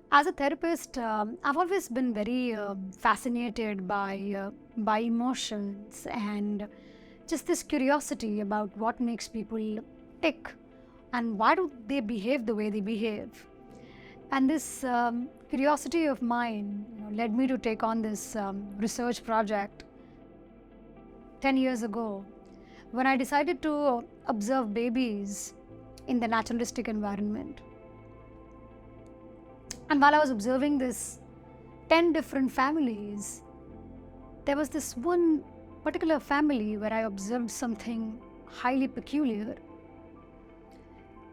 As a therapist, I've always been very fascinated by emotions and just this curiosity about what makes people tick and why do they behave the way they behave. And this curiosity of mine, led me to take on this research project 10 years ago when I decided to observe babies in the naturalistic environment. And while I was observing this 10 different families, there was this one particular family where I observed something highly peculiar.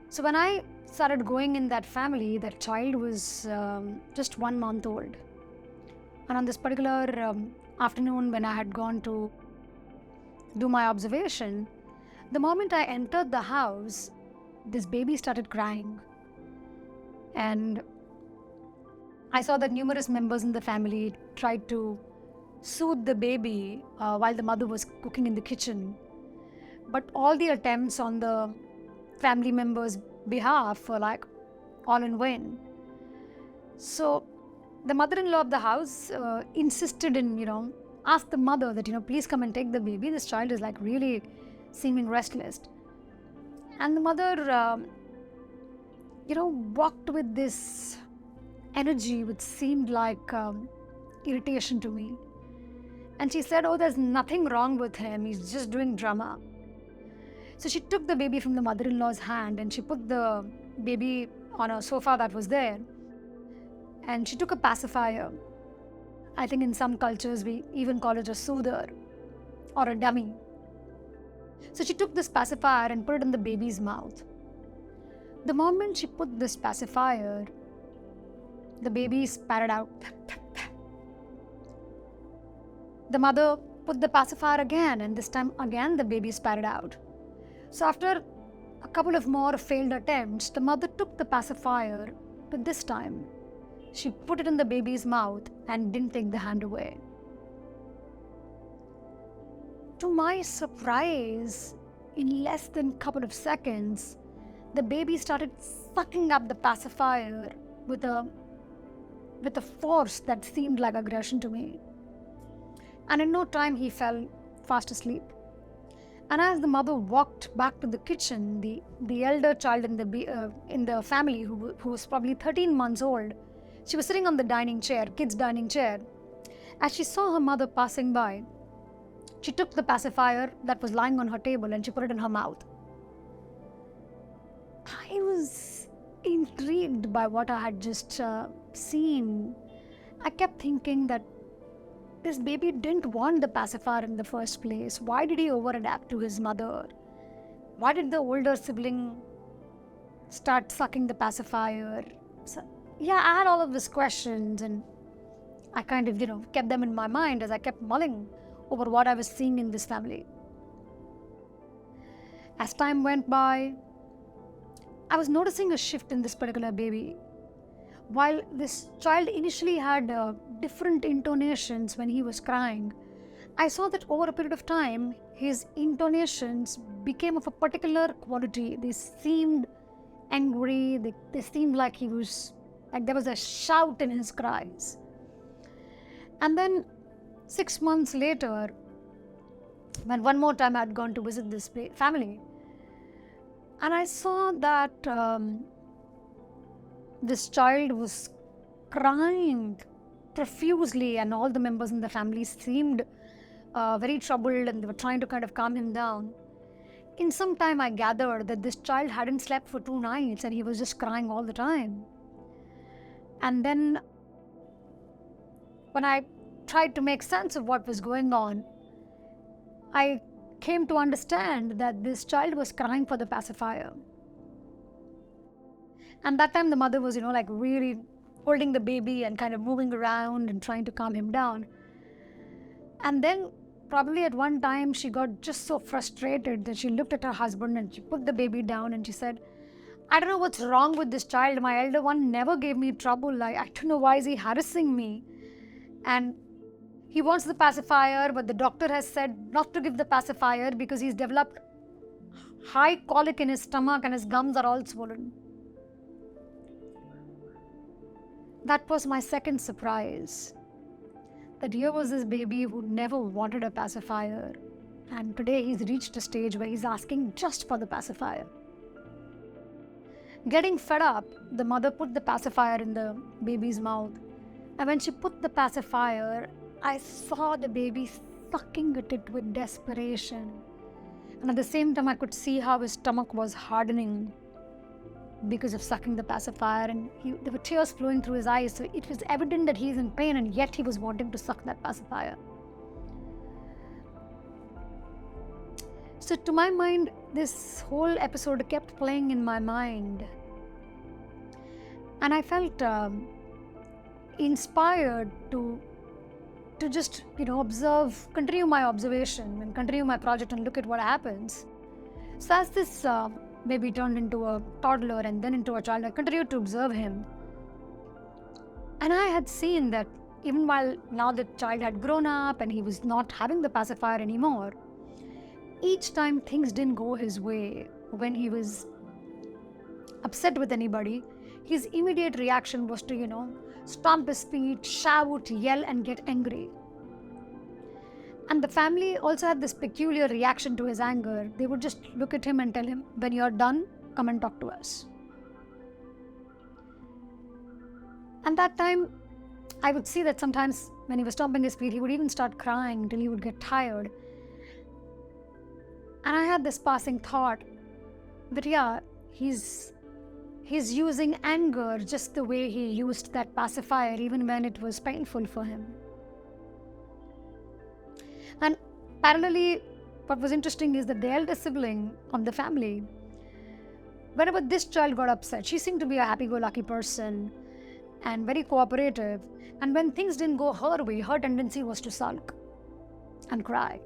So when I started going in that family, that child was just 1 month old. And on this particular afternoon, when I had gone to do my observation, the moment I entered the house, this baby started crying. And I saw that numerous members in the family tried to soothe the baby while the mother was cooking in the kitchen. But all the attempts on the family members' behalf were like all in vain. So the mother-in-law of the house insisted in, asked the mother that, please come and take the baby. This child is like really seeming restless. And the mother, walked with this energy which seemed like irritation to me. And she said, "Oh, there's nothing wrong with him. He's just doing drama." So she took the baby from the mother-in-law's hand and she put the baby on a sofa that was there. And she took a pacifier. I think in some cultures we even call it a soother or a dummy. So she took this pacifier and put it in the baby's mouth. The moment she put this pacifier, the baby spat it out. The mother put the pacifier again, and this time again the baby spat it out. So after a couple of more failed attempts, the mother took the pacifier, but this time she put it in the baby's mouth and didn't take the hand away. To my surprise, in less than a couple of seconds, the baby started sucking up the pacifier with a force that seemed like aggression to me. And in no time, he fell fast asleep. And as the mother walked back to the kitchen, the elder child in the family, who was probably 13 months old, she was sitting on the kids' dining chair. As she saw her mother passing by, she took the pacifier that was lying on her table and she put it in her mouth. I was intrigued by what I had just seen. I kept thinking that this baby didn't want the pacifier in the first place. Why did he overadapt to his mother? Why did the older sibling start sucking the pacifier? So, yeah, I had all of these questions and I kind of, kept them in my mind as I kept mulling over what I was seeing in this family. As time went by, I was noticing a shift in this particular baby. While this child initially had different intonations when he was crying, I saw that over a period of time, his intonations became of a particular quality. They seemed angry, they seemed like there was a shout in his cries. And then 6 months later, when one more time I had gone to visit this family, and I saw that this child was crying profusely, and all the members in the family seemed very troubled and they were trying to kind of calm him down. In some time, I gathered that this child hadn't slept for 2 nights and he was just crying all the time. And then, when I tried to make sense of what was going on, I came to understand that this child was crying for the pacifier. And that time the mother was, really holding the baby and kind of moving around and trying to calm him down. And then probably at one time she got just so frustrated that she looked at her husband and she put the baby down and she said, "I don't know what's wrong with this child. My elder one never gave me trouble. I don't know why is he harassing me. And he wants the pacifier, but the doctor has said not to give the pacifier because he's developed high colic in his stomach and his gums are all swollen." that was my second surprise. That here was this baby who never wanted a pacifier, and today he's reached a stage where he's asking just for the pacifier. Getting fed up, the mother put the pacifier in the baby's mouth, and when she put the pacifier, I saw the baby sucking at it with desperation. And at the same time, I could see how his stomach was hardening because of sucking the pacifier, and there were tears flowing through his eyes. So it was evident that he's in pain, and yet he was wanting to suck that pacifier. So to my mind, this whole episode kept playing in my mind, and I felt inspired to just observe, continue my observation and continue my project and look at what happens. So as this baby turned into a toddler and then into a child, I continued to observe him, and I had seen that even while now the child had grown up and he was not having the pacifier anymore, each time things didn't go his way, when he was upset with anybody, his immediate reaction was to stomp his feet, shout, yell, and get angry. And the family also had this peculiar reaction to his anger. They would just look at him and tell him, when you're done, come and talk to us. And that time, I would see that sometimes when he was stomping his feet, he would even start crying until he would get tired. And I had this passing thought that he's using anger just the way he used that pacifier, even when it was painful for him. And parallelly, what was interesting is that the elder sibling of the family, whenever this child got upset, she seemed to be a happy-go-lucky person and very cooperative. And when things didn't go her way, her tendency was to sulk and cry.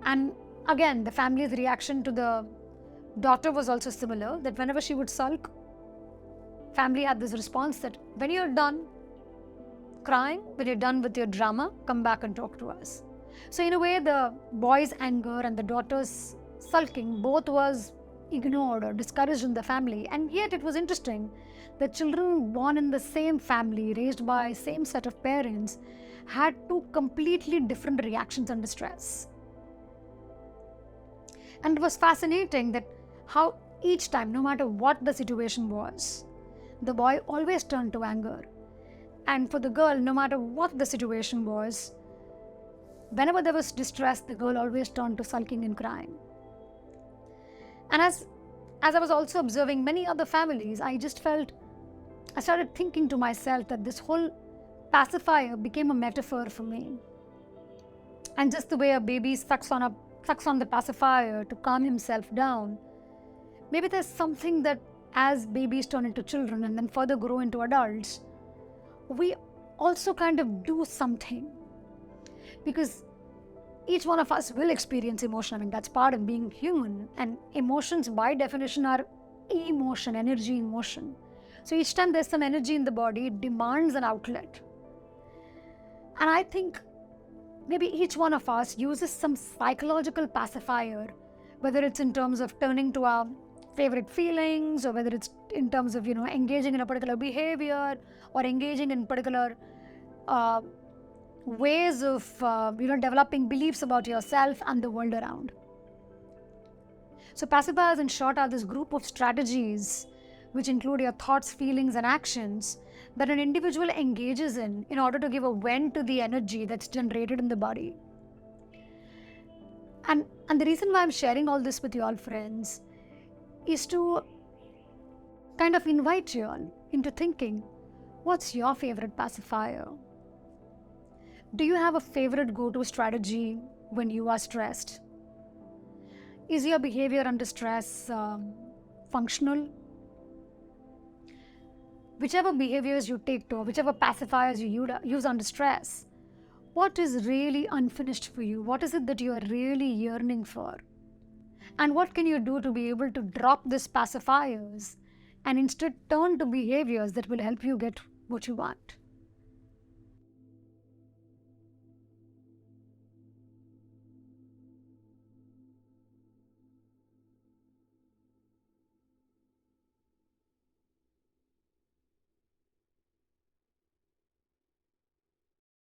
And again, the family's reaction to the daughter was also similar, that whenever she would sulk, family had this response that when you're done crying, when you're done with your drama, come back and talk to us. So in a way, the boy's anger and the daughter's sulking both was ignored or discouraged in the family. And yet it was interesting that children born in the same family, raised by same set of parents, had two completely different reactions under stress. And it was fascinating that how each time, no matter what the situation was, the boy always turned to anger. And for the girl, no matter what the situation was, whenever there was distress, the girl always turned to sulking and crying. And as I was also observing many other families, I started thinking to myself that this whole pacifier became a metaphor for me. And just the way a baby sucks on the pacifier to calm himself down, maybe there's something that as babies turn into children and then further grow into adults, we also kind of do something. Because each one of us will experience emotion. I mean, that's part of being human. And emotions, by definition, are emotion, energy in motion. So each time there's some energy in the body, it demands an outlet. And I think maybe each one of us uses some psychological pacifier, whether it's in terms of turning to our favorite feelings, or whether it's in terms of engaging in a particular behavior, or engaging in particular ways of developing beliefs about yourself and the world around. So pacifiers, in short, are this group of strategies which include your thoughts, feelings, and actions that an individual engages in order to give a vent to the energy that's generated in the body. And the reason why I'm sharing all this with you all, friends, is to kind of invite you all into thinking, what's your favorite pacifier? Do you have a favorite go-to strategy when you are stressed? Is your behavior under stress functional? Whichever behaviors you take to, or whichever pacifiers you use under stress, what is really unfinished for you? What is it that you are really yearning for? And what can you do to be able to drop these pacifiers and instead turn to behaviors that will help you get what you want?